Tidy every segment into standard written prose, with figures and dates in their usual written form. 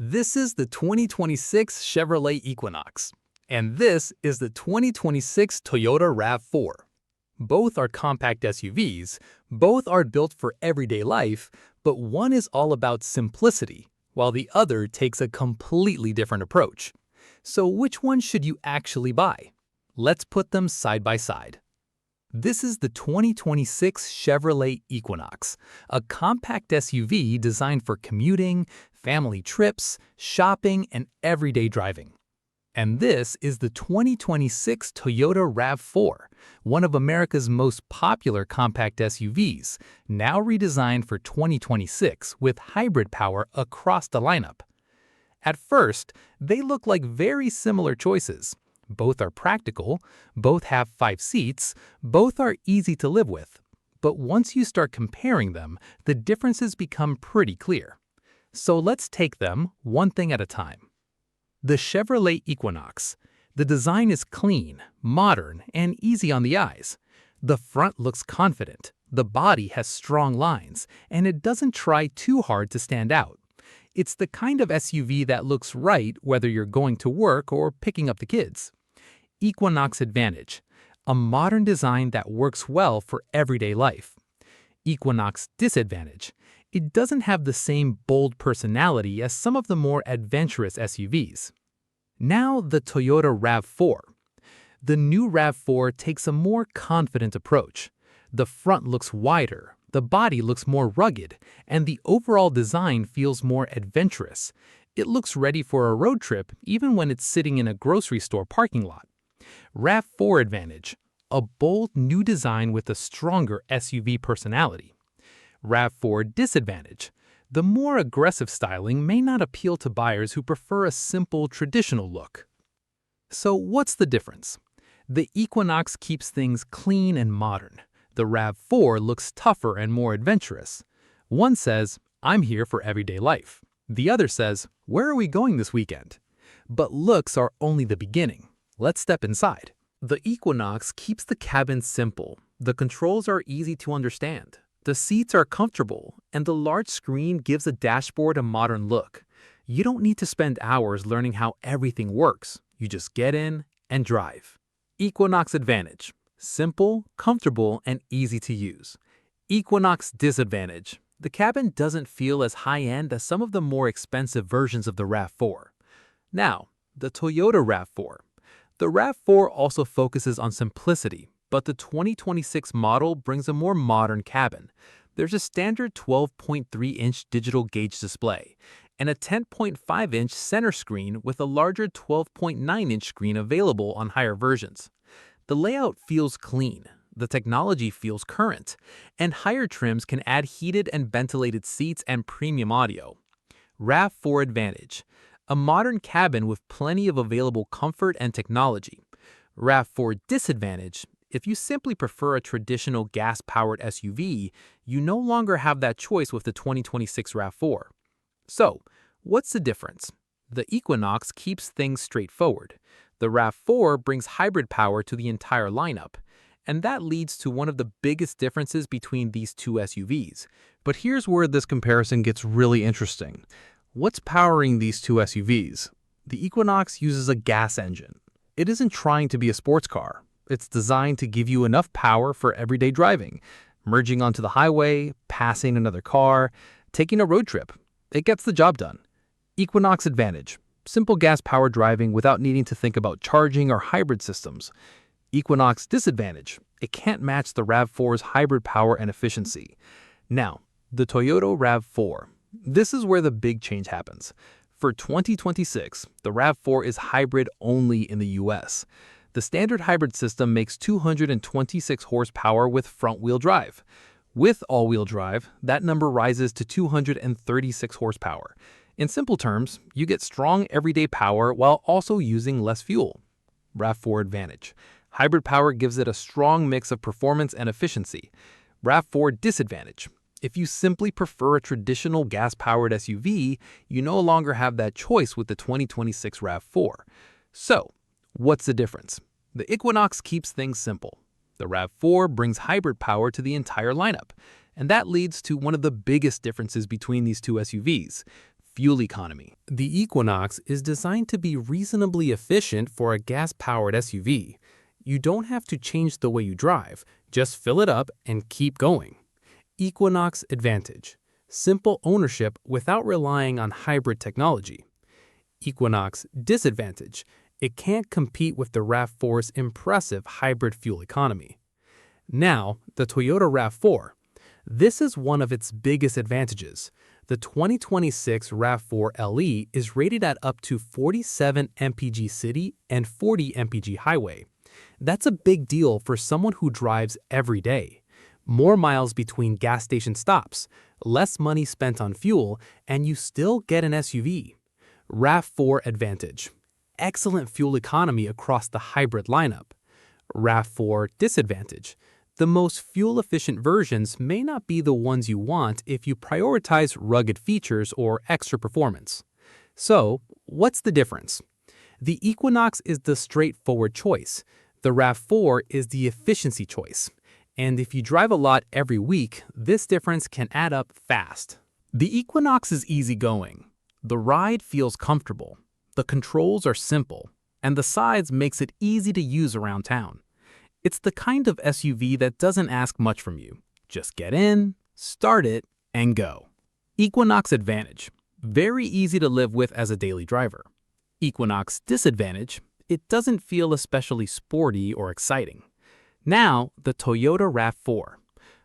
This is the 2026 Chevrolet Equinox, and this is the 2026 Toyota RAV4. Both are compact SUVs, both are built for everyday life, but one is all about simplicity, while the other takes a completely different approach. So which one should you actually buy? Let's put them side by side. This is the 2026 Chevrolet Equinox, a compact SUV designed for commuting, family trips, shopping, and everyday driving. And this is the 2026 Toyota RAV4, one of America's most popular compact SUVs, now redesigned for 2026 with hybrid power across the lineup. At first, they look like very similar choices. Both are practical, both have 5 seats, both are easy to live with. But once you start comparing them, the differences become pretty clear. So let's take them one thing at a time. The Chevrolet Equinox. The design is clean, modern, and easy on the eyes. The front looks confident, the body has strong lines, and it doesn't try too hard to stand out. It's the kind of SUV that looks right whether you're going to work or picking up the kids. Equinox Advantage, a modern design that works well for everyday life. Equinox Disadvantage, it doesn't have the same bold personality as some of the more adventurous SUVs. Now the Toyota RAV4. The new RAV4 takes a more confident approach. The front looks wider, the body looks more rugged, and the overall design feels more adventurous. It looks ready for a road trip even when it's sitting in a grocery store parking lot. RAV4 Advantage, a bold new design with a stronger SUV personality. RAV4 Disadvantage, the more aggressive styling may not appeal to buyers who prefer a simple, traditional look. So what's the difference? The Equinox keeps things clean and modern. The RAV4 looks tougher and more adventurous. One says, "I'm here for everyday life." The other says, "Where are we going this weekend?" But looks are only the beginning. Let's step inside. The Equinox keeps the cabin simple. The controls are easy to understand. The seats are comfortable, and the large screen gives the dashboard a modern look. You don't need to spend hours learning how everything works. You just get in and drive. Equinox Advantage. Simple, comfortable, and easy to use. Equinox Disadvantage. The cabin doesn't feel as high-end as some of the more expensive versions of the RAV4. Now, the Toyota RAV4. The RAV4 also focuses on simplicity, but the 2026 model brings a more modern cabin. There's a standard 12.3-inch digital gauge display and a 10.5-inch center screen with a larger 12.9-inch screen available on higher versions. The layout feels clean, the technology feels current, and higher trims can add heated and ventilated seats and premium audio. RAV4 Advantage. A modern cabin with plenty of available comfort and technology. RAV4 Disadvantage. If you simply prefer a traditional gas-powered SUV, you no longer have that choice with the 2026 RAV4. So, what's the difference? The Equinox keeps things straightforward. The RAV4 brings hybrid power to the entire lineup, and that leads to one of the biggest differences between these two SUVs. But here's where this comparison gets really interesting. What's powering these two SUVs? The Equinox uses a gas engine. It isn't trying to be a sports car. It's designed to give you enough power for everyday driving, merging onto the highway, passing another car, taking a road trip. It gets the job done. Equinox Advantage. Simple gas-powered driving without needing to think about charging or hybrid systems. Equinox Disadvantage. It can't match the RAV4's hybrid power and efficiency. Now, the Toyota RAV4. This is where the big change happens. For 2026, the RAV4 is hybrid only in the US. The standard hybrid system makes 226 horsepower with front-wheel drive. With all-wheel drive, that number rises to 236 horsepower. In simple terms, you get strong everyday power while also using less fuel. RAV4 Advantage. Hybrid power gives it a strong mix of performance and efficiency. RAV4 Disadvantage. If you simply prefer a traditional gas-powered SUV, you no longer have that choice with the 2026 RAV4. So, what's the difference? The Equinox keeps things simple. The RAV4 brings hybrid power to the entire lineup, and that leads to one of the biggest differences between these two SUVs. fuel economy. The Equinox is designed to be reasonably efficient for a gas-powered SUV. You don't have to change the way you drive, just fill it up and keep going. Equinox Advantage: simple ownership without relying on hybrid technology. Equinox Disadvantage: it can't compete with the RAV4's impressive hybrid fuel economy. Now, the Toyota RAV4. This is one of its biggest advantages. The 2026 RAV4 LE is rated at up to 47 mpg city and 40 mpg highway. That's a big deal for someone who drives every day. More miles between gas station stops, less money spent on fuel, and you still get an SUV. RAV4 Advantage: excellent fuel economy across the hybrid lineup. RAV4 Disadvantage: the most fuel-efficient versions may not be the ones you want if you prioritize rugged features or extra performance. So, what's the difference? The Equinox is the straightforward choice. The RAV4 is the efficiency choice. And if you drive a lot every week, this difference can add up fast. The Equinox is easygoing. The ride feels comfortable. The controls are simple. And the sides makes it easy to use around town. It's the kind of SUV that doesn't ask much from you. Just get in, start it, and go. Equinox Advantage: very easy to live with as a daily driver. Equinox Disadvantage: it doesn't feel especially sporty or exciting. Now, the Toyota RAV4.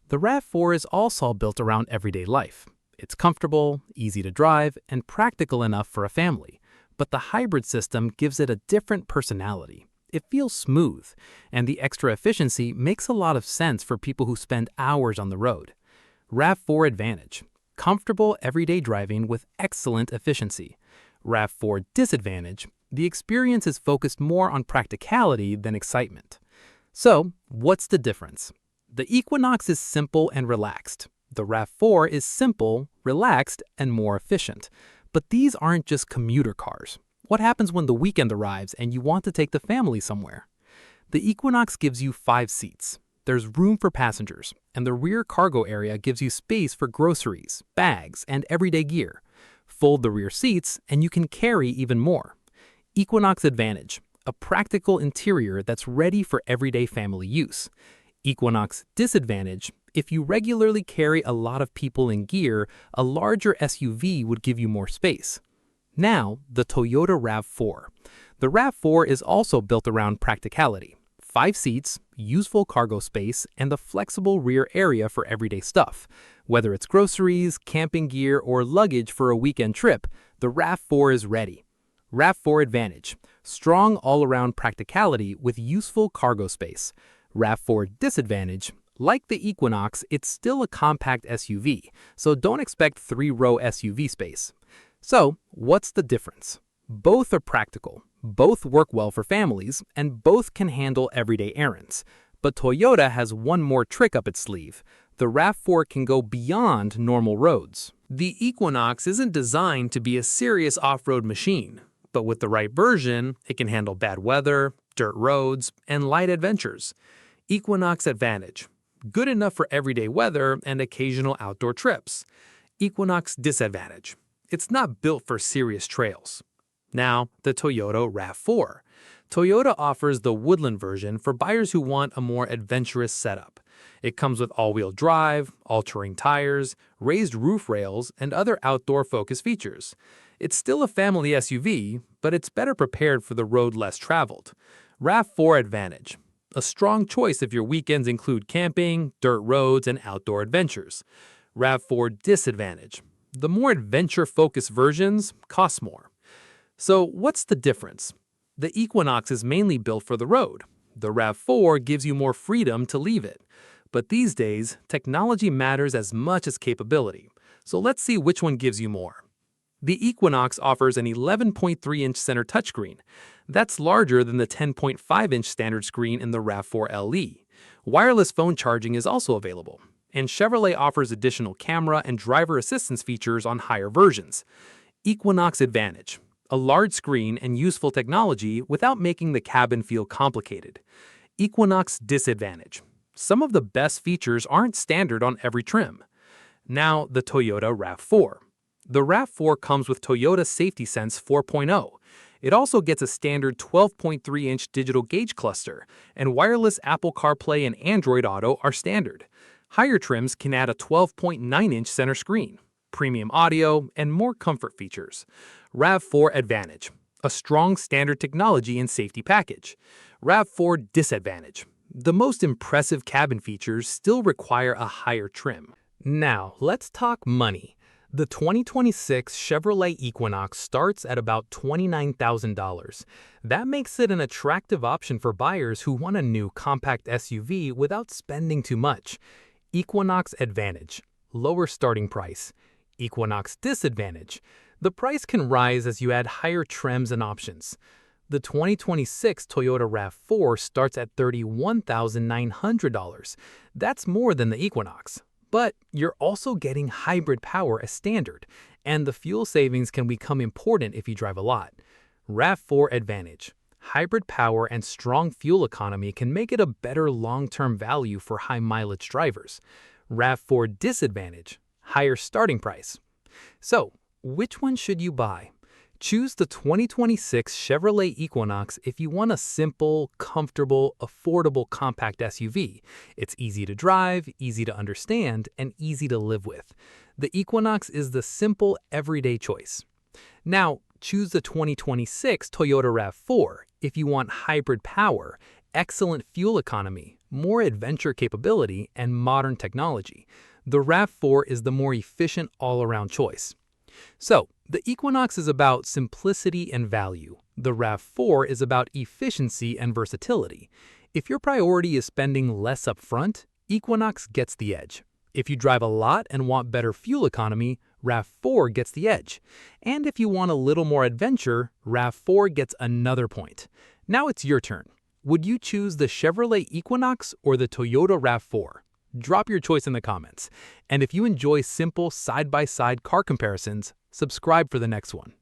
The RAV4 is also built around everyday life. It's comfortable, easy to drive, and practical enough for a family. But the hybrid system gives it a different personality. It feels smooth, and the extra efficiency makes a lot of sense for people who spend hours on the road. RAV4 Advantage: comfortable everyday driving with excellent efficiency. RAV4 Disadvantage: the experience is focused more on practicality than excitement. So, what's the difference? The Equinox is simple and relaxed. The RAV4 is simple, relaxed, and more efficient. But these aren't just commuter cars. What happens when the weekend arrives and you want to take the family somewhere? The Equinox gives you 5 seats. There's room for passengers, and the rear cargo area gives you space for groceries, bags, and everyday gear. Fold the rear seats, and you can carry even more. Equinox Advantage: a practical interior that's ready for everyday family use. Equinox Disadvantage: if you regularly carry a lot of people and gear, a larger SUV would give you more space. Now, the Toyota RAV4. The RAV4 is also built around practicality. 5 seats, useful cargo space, and the flexible rear area for everyday stuff. Whether it's groceries, camping gear, or luggage for a weekend trip, the RAV4 is ready. RAV4 Advantage: strong all-around practicality with useful cargo space. RAV4 Disadvantage: like the Equinox, it's still a compact SUV, so don't expect 3-row SUV space. So, what's the difference? Both are practical, both work well for families, and both can handle everyday errands. But Toyota has one more trick up its sleeve. The RAV4 can go beyond normal roads. The Equinox isn't designed to be a serious off-road machine, but with the right version, it can handle bad weather, dirt roads, and light adventures. Equinox Advantage: good enough for everyday weather and occasional outdoor trips. Equinox Disadvantage: it's not built for serious trails. Now, the Toyota RAV4. Toyota offers the Woodland version for buyers who want a more adventurous setup. It comes with all-wheel drive, all-terrain tires, raised roof rails, and other outdoor-focused features. It's still a family SUV, but it's better prepared for the road less traveled. RAV4 Advantage: a strong choice if your weekends include camping, dirt roads, and outdoor adventures. RAV4 Disadvantage: the more adventure-focused versions cost more. So what's the difference? The Equinox is mainly built for the road. The RAV4 gives you more freedom to leave it. But these days, technology matters as much as capability. So let's see which one gives you more. The Equinox offers an 11.3-inch center touchscreen. That's larger than the 10.5-inch standard screen in the RAV4 LE. Wireless phone charging is also available. And Chevrolet offers additional camera and driver assistance features on higher versions. Equinox Advantage: a large screen and useful technology without making the cabin feel complicated. Equinox Disadvantage: some of the best features aren't standard on every trim. Now, the Toyota RAV4. The RAV4 comes with Toyota Safety Sense 4.0. It also gets a standard 12.3-inch digital gauge cluster, and wireless Apple CarPlay and Android Auto are standard. Higher trims can add a 12.9-inch center screen, premium audio, and more comfort features. RAV4 Advantage, a strong standard technology and safety package. RAV4 Disadvantage, the most impressive cabin features still require a higher trim. Now, let's talk money. The 2026 Chevrolet Equinox starts at about $29,000. That makes it an attractive option for buyers who want a new compact SUV without spending too much. Equinox Advantage, lower starting price. Equinox Disadvantage, the price can rise as you add higher trims and options. The 2026 Toyota RAV4 starts at $31,900. That's more than the Equinox. But you're also getting hybrid power as standard, and the fuel savings can become important if you drive a lot. RAV4 Advantage, hybrid power and strong fuel economy can make it a better long-term value for high-mileage drivers. RAV4 Disadvantage, higher starting price. So, which one should you buy? Choose the 2026 Chevrolet Equinox if you want a simple, comfortable, affordable compact SUV. It's easy to drive, easy to understand, and easy to live with. The Equinox is the simple, everyday choice. Now, choose the 2026 Toyota RAV4 if you want hybrid power, excellent fuel economy, more adventure capability, and modern technology. The RAV4 is the more efficient all-around choice. So, the Equinox is about simplicity and value. The RAV4 is about efficiency and versatility. If your priority is spending less upfront, Equinox gets the edge. If you drive a lot and want better fuel economy, RAV4 gets the edge. And if you want a little more adventure, RAV4 gets another point. Now it's your turn. Would you choose the Chevrolet Equinox or the Toyota RAV4? Drop your choice in the comments. And if you enjoy simple side-by-side car comparisons, subscribe for the next one.